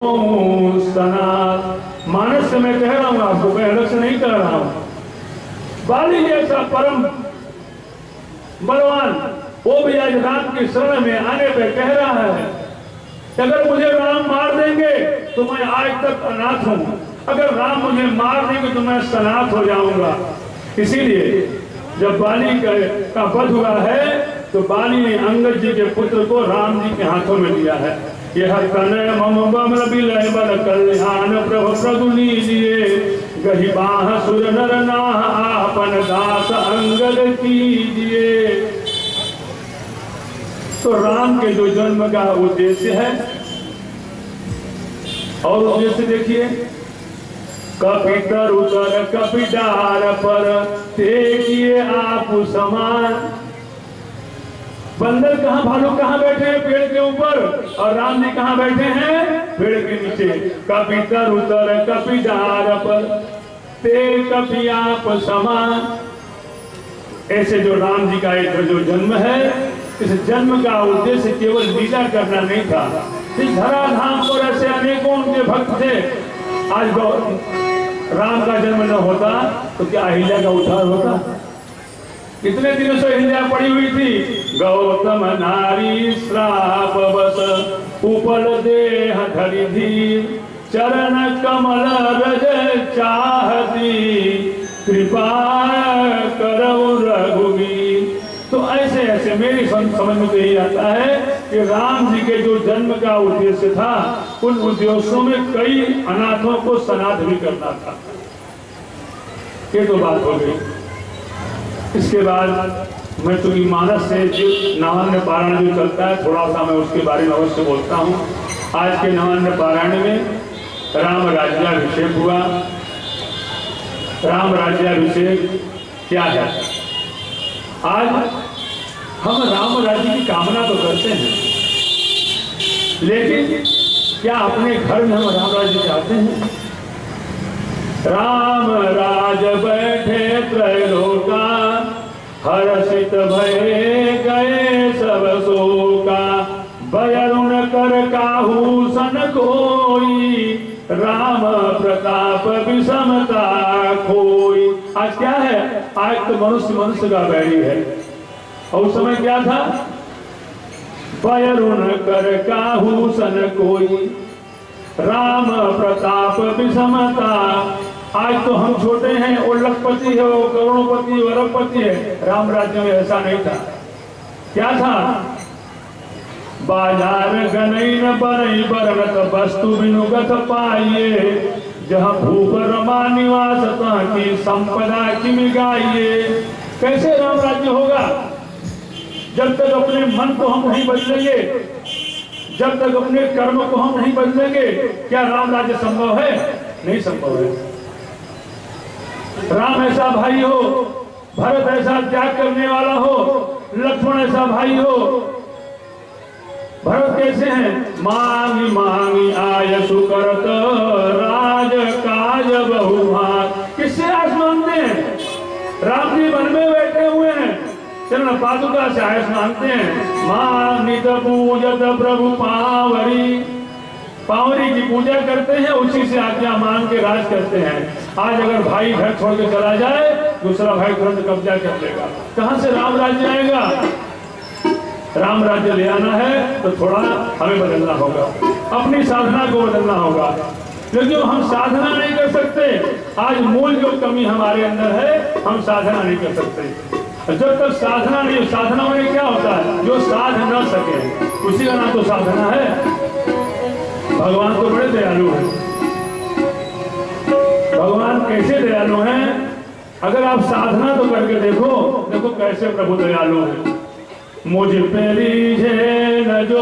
मानस से मैं कह रहा हूं आपको, मैं अलग से नहीं कह रहा हूं। बाली जैसा परम बलवान वो भी आज राम की शरण में आने पे कह रहा है कि अगर मुझे राम मार देंगे तो मैं आज तक अनाथ हूं, अगर राम मुझे मार देंगे तो मैं सनाथ हो जाऊंगा। इसीलिए जब बाली का वध हुआ है तो बाली ने अंगद जी के पुत्र को राम जी के हाथों में दिया है। यह कन्हैया मम बमल बिलय बल कल्याण प्रभु प्रभुनि दिए गही बाह सुर नर नाह आपन दास अंगद कीजिए। तो राम के जो जन्म का उद्देश्य है और उद्देश्य देखिए, कपि तरुतर कपि डार पर देखिए आप समान। बंदर कहाँ, भालू कहाँ बैठे हैं? पेड़ के ऊपर। और राम जी कहाँ बैठे हैं? पेड़ के नीचे। कपि तरुतर कपि डार पर ते कपि आप समान। ऐसे जो राम जी का एक जो जन्म है, इस जन्म का उद्देश्य केवल लीला करना नहीं था। इस धराधाम पर ऐसे अनेकों उनके भक्त थे। आज राम का जन्म न होता तो क्या अहिल्या का उद्धार होता? कितने दिनों से अहिल्या पड़ी हुई थी। गौतम नारी श्राप बस उपल देह धरि धीर चरण कमल रज चाहती कृपा करौ रघुवीर। तो ऐसे ऐसे मेरी समझ में तो यही आता है कि राम जी के जो जन्म का उद्देश्य था, उन उद्देश्यों में कई अनाथों को सनाथ भी करना था। ये तो बात हो गई। इसके बाद मैं तुम्हें मानस से जो नवान्न पारायण जो चलता है, थोड़ा सा मैं उसके बारे में अवश्य बोलता हूँ। आज के नवान्न पारायण में राम राज्याभिषेक हुआ। राम राज्याभिषेक क्या है? आज हम राम राज्य की कामना तो करते हैं, लेकिन क्या अपने घर में हम राम राज्य चाहते हैं? राम राज बैठे त्रैलोका हर्षित भये गए सब शोका बयरुण कर काहू सन कोई राम प्रताप विषमता खोई। आज क्या है? आज तो मनुष्य मनुष्य का बैरी है। और उस समय क्या था? बयरुण कर काहू सन कोई राम प्रताप विषमता। आज तो हम छोटे हैं, वो लखपति है, वो करोड़पति अरबपति है। राम राज्य में ऐसा नहीं था। क्या था? बाजार गनई न बनई बरगत वस्तु बिनुगत पाइए जहाँ भूप रमा निवास तहाँ की संपदा की मिगाइए। कैसे राम राज्य होगा? जब तक अपने मन को हम नहीं बदलेंगे, जब तक अपने कर्म को हम नहीं बदलेंगे, क्या राम राज्य संभव है? नहीं संभव है। राम ऐसा भाई हो, भरत ऐसा त्याग करने वाला हो, लक्ष्मण ऐसा भाई हो। भरत कैसे हैं? मांगी मांगी आय सुकरत राज काज बहुभाग। किससे आस मांगते हैं? राम जी वन में बैठे हुए हैं, चरण पादुका से आयस मांगते हैं। मानित पूजत प्रभु पावरी, पावरी की पूजा करते हैं, उसी से आज्ञा मान के राज करते हैं। आज अगर भाई घर छोड़ के चला जाए, दूसरा भाई तुरंत कब्जा कर लेगा। कहां से राम राज्य आएगा? राम राज्य ले आना है तो थोड़ा हमें बदलना होगा, अपनी साधना को बदलना होगा। लेकिन हम साधना नहीं कर सकते। आज मूल जो कमी हमारे अंदर है, हम साधना नहीं कर सकते। जब तक साधना नहीं, साधना में क्या होता है? जो साध न सके उसी का नाम तो साधना है। भगवान तो बड़े दयालु हैं। भगवान कैसे दयालु हैं? अगर आप साधना तो करके देखो, देखो कैसे प्रभु दयालु हैं। मुझ पे रीझे न जो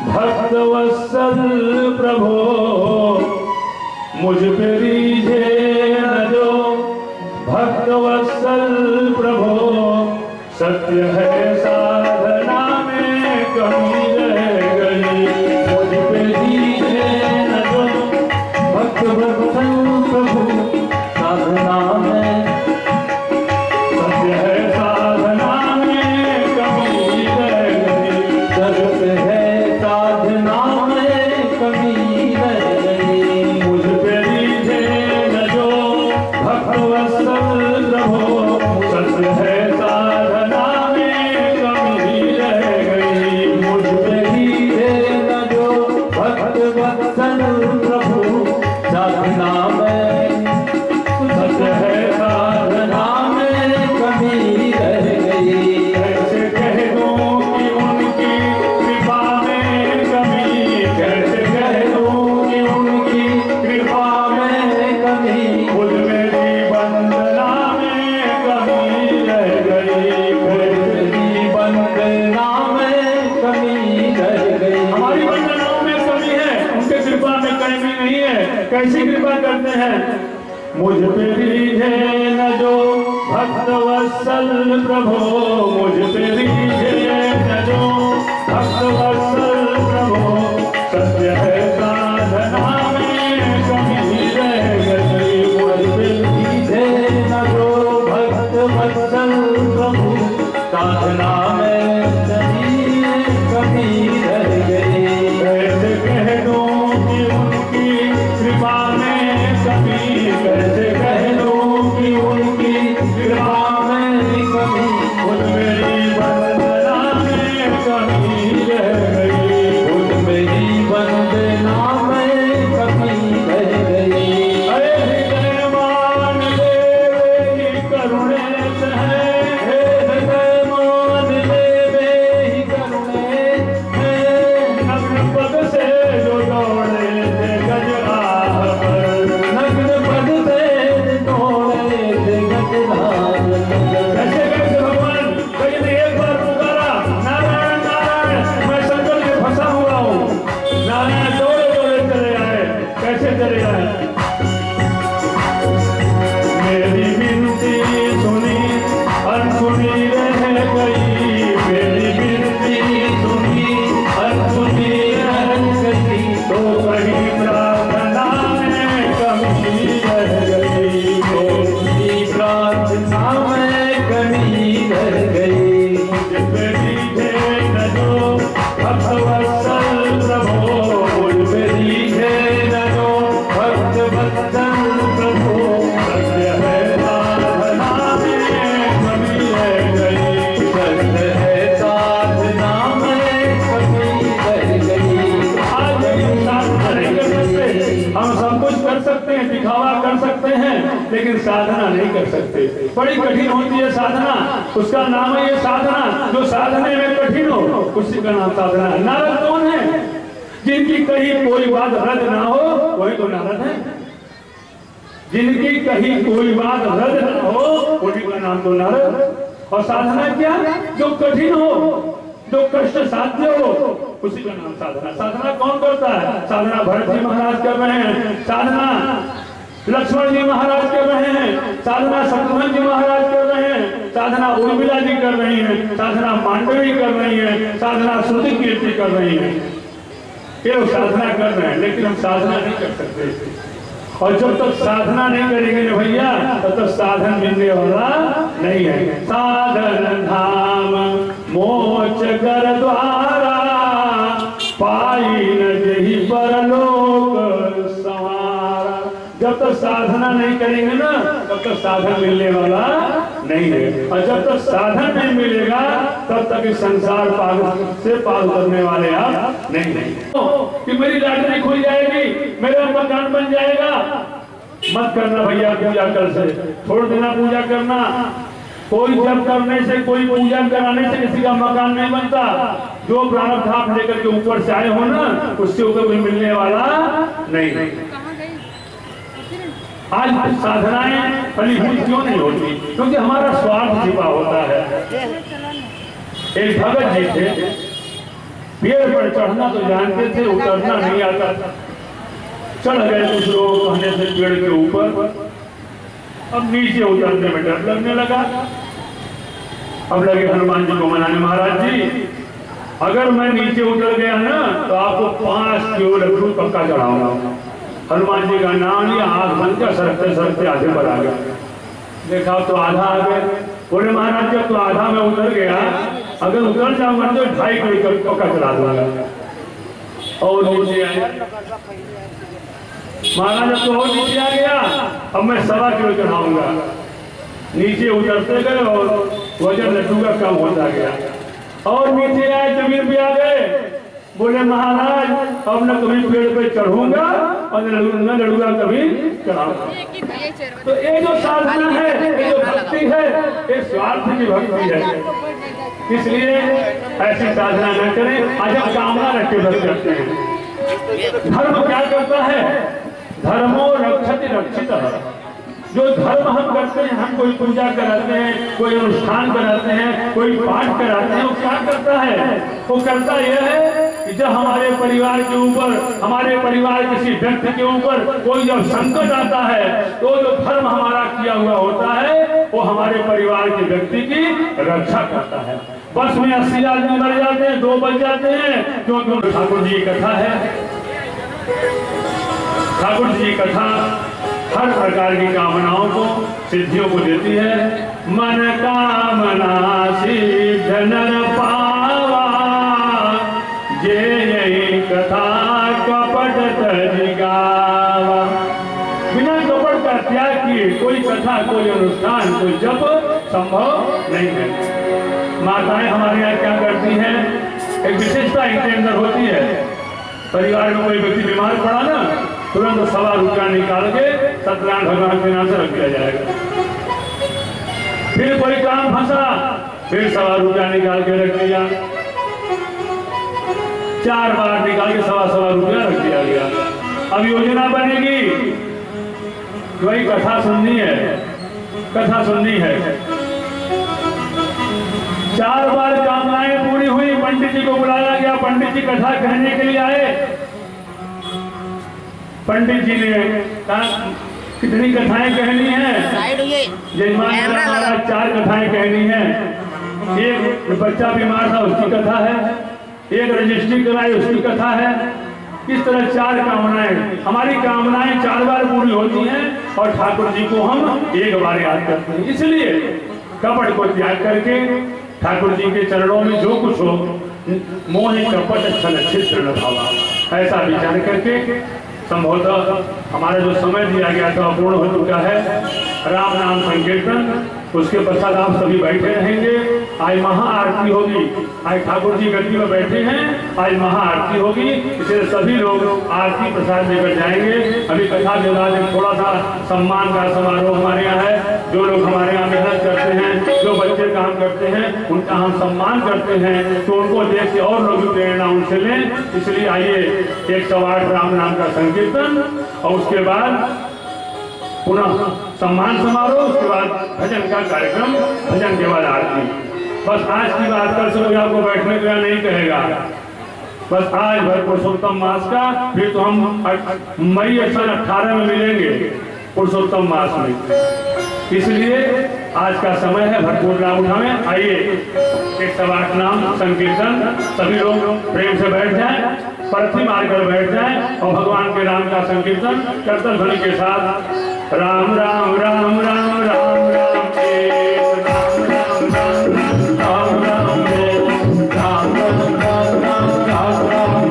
भक्त वत्सल प्रभो, मुझ पे रीझे न जो भक्त वत्सल प्रभो, सत्य है साधना में कमी रह गई। मुझ पे रीझे न जो भक्त वत्सल प्रभु, साधना में सत्य है साधना में कमी रह गई। जगत है साधना में कमी वत्सल प्रभु साधना में सत्य है, साधना में कमी रह गई। कैसे कह दूं कि उनकी कृपा में कमी, कैसे कह दूं कि उनकी कृपा में कमी, खुद मेरी वंदना में कमी रह गई। मेरी वंदना में कमी रह गई। हमारी वंदनाओं में कमी है, उनके कृपा में कमी नहीं है। कैसी कृपा करते हैं? मुझ पे रीझे न जो भक्त वत्सल प्रभो, मुझ पे रीझे न जो भक्त वत्सल प्रभो, सत्य है साधना में कमी रह गई। मुझ पे रीझे न जो भक्त वत्सल प्रभु साधना में कमी रह गई। कैसे कह दूं कि उनकी कृपा में कमी, कैसे कह दूं कि उनकी कृपा में कमी, खुद मेरी वंदना में कमी रह गई। खुद मेरी वंदना में कमी रह गई। अरे हृदय मान देवे ही करुणेश है, हृदय मान लेवे ही करुणेश है। नग्न पद से जो दौड़े थे गजराह पर, नग्न पद से दौड़े थे गजराह पर। कैसे कैसे भगवान कहीं एक बार पुकारा, नारायण नारायण, मैं संकट में फंसा हुआ हूँ। नारायण दौड़े दौड़े चले आए। कैसे चले आए? मेरी विनती सुनी अनसुनी रह गई, मेरी विनती सुनी अनसुनी रह गई। तो कहीं प्रार्थना में कमी रह गई। तो मेरी प्रार्थना में कमी रह गई। मुझ पे रीझे न जो भक्त वत्सल प्रभो, मुझ पे रीझे न जो भक्त वत्सल प्रभु सत्य है साधना में कमी रह गई। सत्य है साधना में कमी रह गई। आज हम साधना नहीं कर सकते। हम सब कुछ कर सकते हैं, दिखावा कर सकते हैं, लेकिन साधना नहीं कर सकते। बड़ी कठिन होती है साधना, उसका नाम है ये साधना। जो साधने में कठिन हो उसी का नाम साधना है। नारद कौन है? जिनकी कहीं कोई बात रद्द ना हो वही तो नारद है। जिनकी कहीं कोई बात रद्द ना हो उन्हीं का नाम तो नारद। और साधना क्या? जो कठिन हो, जो कष्ट साध्य हो, उसी का नाम साधना। साधना कौन करता है? साधना भरत जी महाराज कर रहे हैं, साधना लक्ष्मण जी महाराज कर रहे हैं, साधना शत्रुघ्न जी महाराज कर रहे हैं, साधना उर्मिला जी कर रही हैं, साधना मांडवी कर रही हैं, साधना श्रुति कीर्ति कर रही हैं। ये लोग साधना कर रहे हैं, लेकिन हम साधना नहीं कर सकते। और जब तक साधना नहीं करेंगे ना भैया, तब तक साधन मिलने वाला नहीं है। साधन धाम मोक्ष कर द्वारा, पाई न जही परलोक संवारा। जब तक साधना नहीं करेंगे ना, तब तक साधन मिलने वाला नहीं है। और जब तक साधन नहीं मिलेगा, तब तक इस संसार पार से पार करने वाले आप नहीं कि मेरी लॉटरी खुल जाएगी, मेरा मकान बन जाएगा। मत करना भैया पूजा कर से, छोड़ देना पूजा करना। कोई जब करने से, कोई पूजा कराने से किसी का मकान नहीं बनता। जो प्रारब्ध आप लेकर के ऊपर से आए हो ना, उससे ऊपर कोई मिलने वाला नहीं। आज साधनाएं फलीभूत क्यों नहीं होती? क्योंकि हमारा स्वार्थ छिपा होता है। एक भगत जी थे, पेड़ पर चढ़ना तो जानते थे, उतरना नहीं आता था। चढ़ गए कुछ लोग कहने से पेड़ के ऊपर, अब नीचे उतरने में डर लगने लगा। अब लगे हनुमान जी को मनाने, महाराज जी अगर मैं नीचे उतर गया ना तो आपको 5 किलो लड्डू पक्का चढ़ाऊंगा। हनुमान जी का नाम लिया, आग बंद कर, सरकते सरकते आधे पर आ गया। देखा तो आधा आ गए। बोले महाराज जब तो आधा में उतर गया, अगर उतर जाऊंगा तो 2.5 किलो पक्का चढ़ा दूंगा। और नीचे आया महाराज, तो और नीचे आ गया, अब मैं 1.25 किलो चढ़ाऊंगा। नीचे उतरते गए और वजन लड्डू का कम होता गया। और नीचे आए, जमीन पे आ गए, बोले महाराज अब न कभी पेड़ पे चढ़ूंगा और न लड़ूंगा कभी चढ़ाऊंगा। तो ये जो साधना है, ये जो भक्ति है, ये स्वार्थ की भक्ति है। इसलिए ऐसी साधना न करें। अजब कामना रख के भक्त करते हैं। धर्म क्या करता है? धर्मो रक्षति रक्षितः। जो धर्म हम करते हैं, हम कोई पूजा कराते हैं, कोई अनुष्ठान कराते हैं, कोई पाठ कराते हैं, वो क्या करता है? वो करता यह है कि जब हमारे परिवार के ऊपर, हमारे परिवार किसी व्यक्ति के ऊपर कोई जब संकट आता है, तो जो धर्म हमारा किया हुआ होता है वो हमारे परिवार के व्यक्ति की रक्षा करता है। बस में 80 आदमी मर जाते हैं, 2 बच जाते हैं, क्योंकि ठाकुर जी की कथा है। ठाकुर जी की कथा हर प्रकार की कामनाओं को, सिद्धियों को देती है। मन कामना सिद्ध नर पावा, जे यही कथा कपट तज गावा। बिना कपट का त्याग किए कोई कथा, कोई अनुष्ठान, कोई जप संभव नहीं है। माताएं हमारे यहाँ क्या करती हैं? एक विशेषता इनके अंदर होती है। परिवार में कोई व्यक्ति बीमार पड़ा ना, तुरंत 1.25 रुपया निकाल के सत्यनारायण भगवान के नाम से रख दिया जाएगा। फिर कोई काम फंसा, फिर 1.25 रुपया निकाल के रख दिया। 4 बार निकाल के 1.25 रुपया रख दिया गया। अब योजना बनेगी, वही कथा सुननी है, कथा सुननी है। 4 बार कामनाएं पूरी हुई, पंडित जी को बुलाया गया। पंडित जी कथा कहने के लिए आए। पंडित जी ने कहा कितनी कथाएं कहनी है? जजमान हमारा 4 कथाएं कहनी है। एक बच्चा बीमार था उसकी कथा है, एक रजिस्ट्री कराई उसकी कथा है। इस तरह 4 कामनाएं, हमारी कामनाएं 4 बार पूरी होती हैं और ठाकुर जी को हम 1 बार याद करते हैं। इसलिए कपट को त्याग करके ठाकुर जी के चरणों में जो कुछ हो, मोहि कपट छल छिद्र न भावा, ऐसा विचार करके संभवतः हमारा जो समय दिया गया था पूर्ण हो चुका है। राम नाम संकीर्तन, उसके पश्चात आप सभी बैठे रहेंगे। आज महाआरती होगी। आज ठाकुर जी गद्दी में बैठे हैं, आज महाआरती होगी, इसलिए सभी लोग आरती प्रसाद लेकर जाएंगे। अभी कथा के बाद थोड़ा सा सम्मान का समारोह हमारे यहाँ है। जो लोग हमारे यहाँ मेहनत करते हैं, जो बच्चे काम करते हैं, उनका हम सम्मान करते हैं, तो उनको देख के और लोग भी प्रेरणा उनसे लें। इसलिए आइए 108 राम नाम का संकीर्तन और उसके बाद पुनः सम्मान समारोह, उसके बाद भजन का कार्यक्रम, भजन के बाद आरती। बस आज की बात कर सकोगे, आपको बैठने के लिए नहीं कहेगा। बस आज भर पुरुषोत्तम मास का, फिर तो हम मई 18 में मिलेंगे पुरुषोत्तम मास में। इसलिए आज का समय है, भरपूर लाभ उठाएं। आइए 108 नाम संकीर्तन, सभी लोग प्रेम से बैठ जाएं, पर्थी मारकर बैठ जाएं और भगवान के नाम का संकीर्तन कीर्तन ध्वनि के साथ राम राम राम राम राम राम राम राम राम राम राम राम राम राम राम राम राम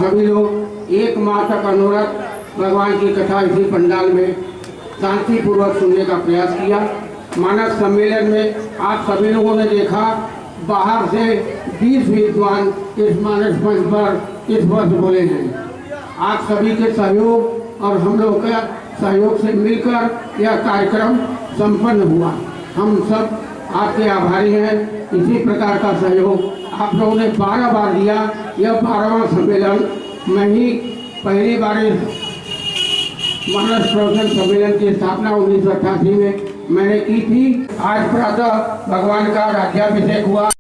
सभी लोग एक माह तक अनुरक्त भगवान की कथा इसी पंडाल में शांतिपूर्वक सुनने का प्रयास किया। मानस सम्मेलन में आप सभी लोगों ने देखा, बाहर से 20 विद्वान इस मानस मंच पर इस वर्ष बोले हैं। आप सभी के सहयोग और हम लोग के सहयोग से मिलकर यह कार्यक्रम संपन्न हुआ। हम सब आपके आभारी हैं। इसी प्रकार का सहयोग आप लोगों ने 12 बार दिया। यह 12वां सम्मेलन मैं ही पहली बार मानस प्रवचन सम्मेलन की स्थापना 1988 में मैंने की थी। आज प्रातः भगवान का राज्याभिषेक हुआ।